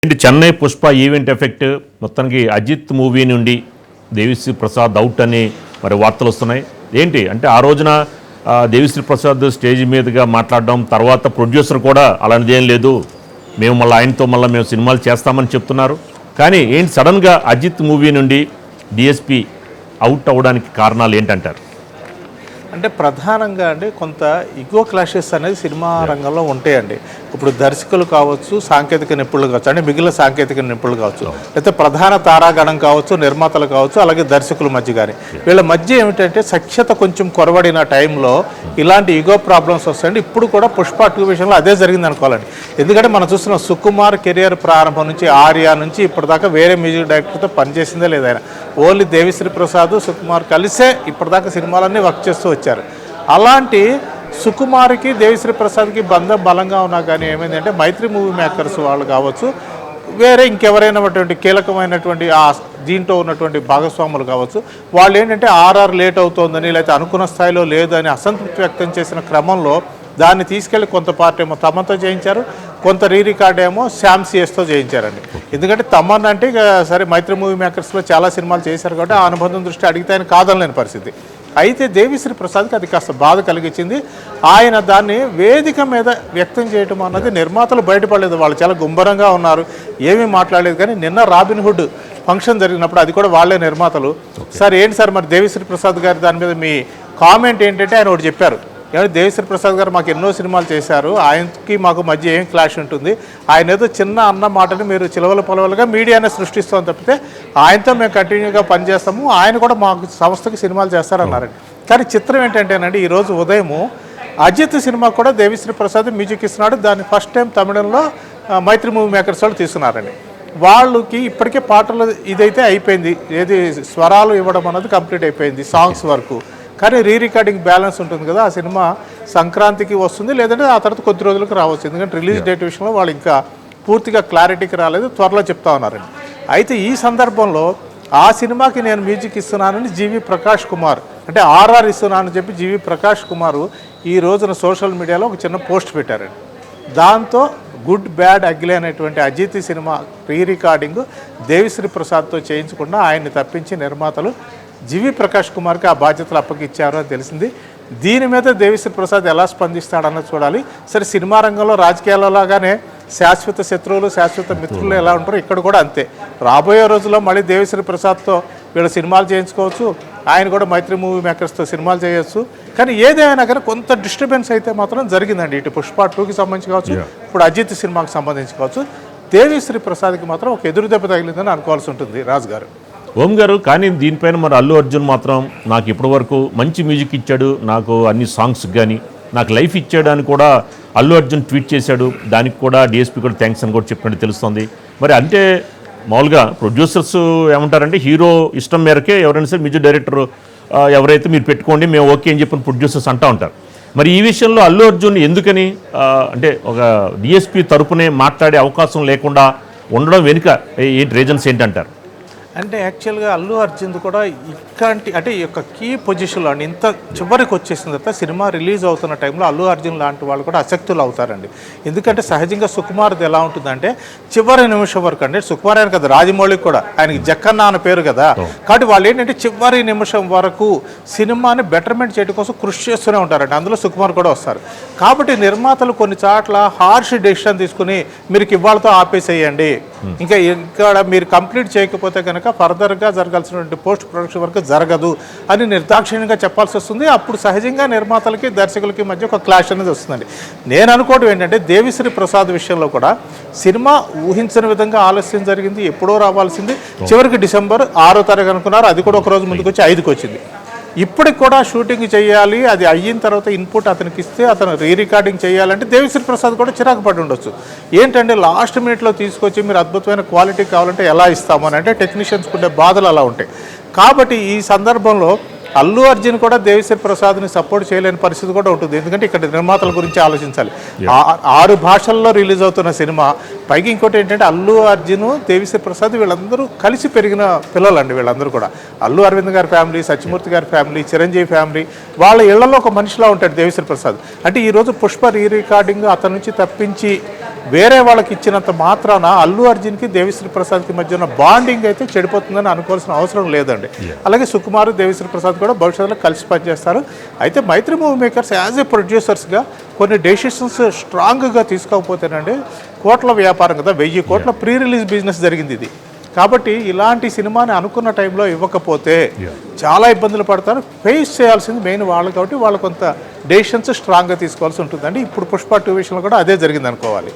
ఏంటి Chennai Pushpa event effect మొత్తానికి Ajit movie నుండి దేవిశ్రీ ప్రసాద్ అవుట్ అని మరి వార్తలు వస్తున్నాయి. ఏంటి అంటే ఆ రోజున దేవిశ్రీ ప్రసాద్ స్టేజ్ మీదుగా మాట్లాడడం, తర్వాత ప్రొడ్యూసర్ కూడా అలాంటిదేం లేదు, మేము మళ్ళీ ఆయనతో మేము సినిమాలు చేస్తామని చెప్తున్నారు. కానీ ఏంటి సడన్గా అజిత్ మూవీ నుండి డిఎస్పి అవుట్ అవ్వడానికి కారణాలు ఏంటంటారు? అంటే ప్రధానంగా కొంత ఈగో క్లాషెస్ అనేది సినిమా రంగంలో ఉంటాయండి. ఇప్పుడు దర్శకులు కావచ్చు, సాంకేతిక నిపుణులు కావచ్చు, అంటే మిగిలిన సాంకేతిక నిపుణులు కావచ్చు, లేకపోతే ప్రధాన తారాగణం కావచ్చు, నిర్మాతలు కావచ్చు, అలాగే దర్శకుల మధ్య కానీ వీళ్ళ మధ్య ఏమిటంటే సఖ్యత కొంచెం కొరవడిన టైంలో ఇలాంటి ఈగో ప్రాబ్లమ్స్ వస్తాయండి. ఇప్పుడు కూడా పుష్ప 2 విషయంలో అదే జరిగింది అనుకోవాలండి. ఎందుకంటే మనం చూస్తున్న సుకుమార్ కెరియర్ ప్రారంభం నుంచి ఆర్యా నుంచి ఇప్పటిదాకా వేరే మ్యూజిక్ డైరెక్టర్తో పనిచేసిందే లేదు. ఆయన ఓన్లీ దేవిశ్రీ ప్రసాద్, సుకుమార్ కలిసే ఇప్పటిదాకా సినిమాలన్నీ వర్క్ చేస్తూ వచ్చారు. అలాంటి సుకుమార్కి దేవిశ్రీ ప్రసాద్కి బంధం బలంగా ఉన్నా కానీ ఏమైందంటే మైత్రి మూవీ మేకర్స్ వాళ్ళు కావచ్చు, వేరే ఇంకెవరైనటువంటి కీలకమైనటువంటి ఆ దీంట్లో ఉన్నటువంటి భాగస్వాములు కావచ్చు, వాళ్ళు ఏంటంటే ఆర్ఆర్ లేట్ అవుతోందని లేకపోతే అనుకున్న స్థాయిలో లేదని అసంతృప్తి వ్యక్తం చేసిన క్రమంలో దాన్ని తీసుకెళ్ళి కొంత పార్ట్ ఏమో తమతో చేయించారు, కొంత రికార్డ్ ఏమో శ్యామ్ సిఎస్తో చేయించారండి. ఎందుకంటే తమన్ అంటే ఇక సరే మైత్రి మూవీ మేకర్స్లో చాలా సినిమాలు చేశారు కాబట్టి ఆ అనుబంధం దృష్టి అడిగితే ఆయన కాదనలేని పరిస్థితి. అయితే దేవిశ్రీ ప్రసాద్కి అది కాస్త బాధ కలిగించింది. ఆయన దాన్ని వేదిక మీద వ్యక్తం చేయటం అన్నది నిర్మాతలు బయటపడలేదు, వాళ్ళు చాలా గుంభరంగా ఉన్నారు, ఏమీ మాట్లాడలేదు. కానీ నిన్న రాబిన్హుడ్ ఫంక్షన్ జరిగినప్పుడు అది కూడా వాళ్ళే నిర్మాతలు, సార్ ఏంటి సార్ మరి దేవిశ్రీ ప్రసాద్ గారి దాని మీద మీ కామెంట్ ఏంటంటే ఆయన ఒకటి చెప్పారు, ఏమంటే దేవిశ్రీ ప్రసాద్ గారు మాకు ఎన్నో సినిమాలు చేశారు, ఆయనకి మాకు మధ్య ఏం క్లాష్ ఉంటుంది, ఆయన ఏదో చిన్న అన్న మాటని మీరు చిలవల పొలవలుగా మీడియానే సృష్టిస్తామని తప్పితే ఆయనతో మేము కంటిన్యూగా పనిచేస్తాము, ఆయన కూడా మాకు సంస్థకి సినిమాలు చేస్తారన్నారండి. కానీ చిత్రం ఏంటంటేనండి, ఈరోజు ఉదయము అజిత్ సినిమా కూడా దేవిశ్రీ ప్రసాద్ మ్యూజిక్ ఇస్తున్నాడు. దాన్ని ఫస్ట్ టైం తమిళంలో మైత్రి మూవీ మేకర్స్ వాళ్ళు తీస్తున్నారండి. వాళ్ళకి ఇప్పటికే పాటలు ఇదైతే అయిపోయింది, ఏది స్వరాలు ఇవ్వడం అన్నది కంప్లీట్ అయిపోయింది సాంగ్స్ వరకు. కానీ రికార్డింగ్ బ్యాలెన్స్ ఉంటుంది కదా, ఆ సినిమా సంక్రాంతికి వస్తుంది, లేదంటే ఆ తర్వాత కొద్ది రోజులకు రావచ్చు. ఎందుకంటే రిలీజ్ డేట్ విషయంలో వాళ్ళు ఇంకా పూర్తిగా క్లారిటీకి రాలేదు, త్వరలో చెప్తా ఉన్నారండి. అయితే ఈ సందర్భంలో ఆ సినిమాకి నేను మ్యూజిక్ ఇస్తున్నానని జీవి ప్రకాష్ కుమార్, అంటే ఆర్ఆర్ ఇస్తున్నానని చెప్పి జీవి ప్రకాష్ కుమార్ ఈ రోజున సోషల్ మీడియాలో ఒక చిన్న పోస్ట్ పెట్టారండి. దాంతో గుడ్ బ్యాడ్ అగ్లీ అనేటువంటి అజిత్ సినిమా రికార్డింగ్ దేవిశ్రీ ప్రసాద్తో చేయించకుండా ఆయన్ని తప్పించి నిర్మాతలు జీవి ప్రకాష్ కుమార్కి ఆ బాధ్యతలు అప్పగిచ్చారు అని తెలిసింది. దీని మీద దేవిశ్రీ ప్రసాద్ ఎలా స్పందిస్తాడన్నది చూడాలి. సరే, సినిమా రంగంలో రాజకీయాలలాగానే శాశ్వత శత్రువులు శాశ్వత మిత్రులు ఎలా ఉంటారో ఇక్కడ కూడా అంతే. రాబోయే రోజుల్లో మళ్ళీ దేవిశ్రీ ప్రసాద్తో వీళ్ళు సినిమాలు చేయించుకోవచ్చు, ఆయన కూడా మైత్రి మూవీ మేకర్స్తో సినిమాలు చేయొచ్చు. కానీ ఏదేమైనా కానీ కొంత డిస్టర్బెన్స్ అయితే మాత్రం జరిగిందండి, ఇటు పుష్ప 2కి సంబంధించి కావచ్చు, ఇప్పుడు అజిత్ సినిమాకి సంబంధించి కావచ్చు. దేవిశ్రీ ప్రసాద్కి మాత్రం ఒక ఎదురు దెబ్బ తగిలిందని అనుకోవాల్సి ఉంటుంది రాజు గారు. ఓం గారు, కానీ దీనిపైన మరి అల్లు అర్జున్ మాత్రం నాకు ఇప్పటివరకు మంచి మ్యూజిక్ ఇచ్చాడు, నాకు అన్ని సాంగ్స్ కానీ నాకు లైఫ్ ఇచ్చాడు అని కూడా అల్లు అర్జున్ ట్వీట్ చేశాడు. దానికి కూడా డిఎస్పీ కూడా థ్యాంక్స్ అని కూడా చెప్పినట్టు తెలుస్తుంది. మరి అంటే మామూలుగా ప్రొడ్యూసర్స్ ఏమంటారంటే హీరో ఇష్టం మేరకే ఎవరైనా సరే మ్యూజిక్ డైరెక్టర్ ఎవరైతే మీరు పెట్టుకోండి మేము ఓకే అని చెప్పిన ప్రొడ్యూసర్స్ అంటూ ఉంటారు. మరి ఈ విషయంలో అల్లు అర్జున్ ఎందుకని అంటే ఒక డిఎస్పీ తరపునే మాట్లాడే అవకాశం లేకుండా ఉండడం వెనుక ఏంటి రీజన్స్ ఏంటంటారు? అంటే యాక్చువల్గా అల్లు అర్జున్ కూడా ఇట్లాంటి అంటే ఈ యొక్క కీ పొజిషన్లో అండి ఇంత చివరికి వచ్చేసిన తర్వాత సినిమా రిలీజ్ అవుతున్న టైంలో అల్లు అర్జున్ లాంటి వాళ్ళు కూడా అసక్తులు అవుతారండి. ఎందుకంటే సహజంగా సుకుమార్ది ఎలా ఉంటుందంటే చివరి నిమిషం వరకు అండి, సుకుమార్ ఆయన కదా రాజమౌళికి కూడా ఆయనకి జక్కన్న అన్న పేరు కదా, కాబట్టి వాళ్ళు ఏంటంటే చివరి నిమిషం వరకు సినిమాని బెటర్మెంట్ చేయడం కోసం కృషి చేస్తూనే ఉంటారండి. అందులో సుకుమార్ కూడా వస్తారు. కాబట్టి నిర్మాతలు కొన్ని చోట్ల హార్ష్ డెసిషన్ తీసుకుని మీరు ఇవాళతో ఆపేసేయండి, ఇంకా ఇక్కడ మీరు కంప్లీట్ చేయకపోతే కనుక ఫర్దర్గా జరగాల్సినటువంటి పోస్ట్ ప్రొడక్షన్ వర్క్ జరగదు అని నిర్దాక్షిణ్యంగా చెప్పాల్సి వస్తుంది. అప్పుడు సహజంగా నిర్మాతలకి దర్శకులకి మధ్య ఒక క్లాష్ అనేది వస్తుందండి. నేను అనుకోవడం ఏంటంటే దేవిశ్రీ ప్రసాద్ విషయంలో కూడా సినిమా ఊహించిన విధంగా ఆలస్యం జరిగింది, ఎప్పుడో రావాల్సింది చివరికి డిసెంబర్ 6వ తారీఖు అనుకున్నారు, అది కూడా ఒక రోజు ముందుకు వచ్చి 5కి వచ్చింది. ఇప్పటికి కూడా షూటింగ్ చేయాలి, అది అయిన తర్వాత ఇన్పుట్ అతనికి ఇస్తే అతను రికార్డింగ్ చేయాలంటే దేవిశ్రీ ప్రసాద్ కూడా చిరాకు పడి ఉండొచ్చు. ఏంటంటే లాస్ట్ మినిట్లో తీసుకొచ్చి మీరు అద్భుతమైన క్వాలిటీ కావాలంటే ఎలా ఇస్తామని అంటే టెక్నీషియన్స్కి ఉండే బాధలు అలా ఉంటాయి. కాబట్టి ఈ సందర్భంలో అల్లు అర్జున్ కూడా దేవిశ్రీ ప్రసాద్ని సపోర్ట్ చేయలేని పరిస్థితి కూడా ఉంటుంది. ఎందుకంటే ఇక్కడ నిర్మాతల గురించి ఆలోచించాలి. 6 భాషల్లో రిలీజ్ అవుతున్న సినిమా, పైకి ఇంకోటి ఏంటంటే అల్లు అర్జున్ దేవిశ్రీ ప్రసాద్ వీళ్ళందరూ కలిసి పెరిగిన పిల్లలండి. వీళ్ళందరూ కూడా అల్లు అరవింద్ గారి ఫ్యామిలీ, సత్యమూర్తి గారి ఫ్యామిలీ, చిరంజీవి ఫ్యామిలీ, వాళ్ళ ఇళ్లలో ఒక మనిషిలా ఉంటాడు దేవిశ్రీ ప్రసాద్. అంటే ఈరోజు పుష్ప రికార్డింగ్ అతని నుంచి తప్పించి వేరే వాళ్ళకి ఇచ్చినంత మాత్రాన అల్లు అర్జున్కి దేవిశ్రీ ప్రసాద్కి మధ్య ఉన్న బాండింగ్ అయితే చెడిపోతుందని అనుకోవాల్సిన అవసరం లేదండి. అలాగే సుకుమార్ దేవిశ్రీ ప్రసాద్ కూడా భవిష్యత్తులో కలిసి పనిచేస్తారు. అయితే మైత్రి మూవీ మేకర్స్ యాజ్ ఏ ప్రొడ్యూసర్స్గా కొన్ని డెసిషన్స్ స్ట్రాంగ్గా తీసుకోకపోతేనండి కోట్ల వ్యాపారం కదా, 1000 కోట్ల ప్రీ రిలీజ్ బిజినెస్ జరిగింది ఇది. కాబట్టి ఇలాంటి సినిమాని అనుకున్న టైంలో ఇవ్వకపోతే చాలా ఇబ్బందులు పడతారు. ఫేస్ చేయాల్సింది మెయిన్ వాళ్ళు కాబట్టి వాళ్ళు కొంత డెసిషన్స్ స్ట్రాంగ్గా తీసుకోవాల్సి ఉంటుందండి. ఇప్పుడు పుష్ప 2 విషయంలో కూడా అదే జరిగింది అనుకోవాలి.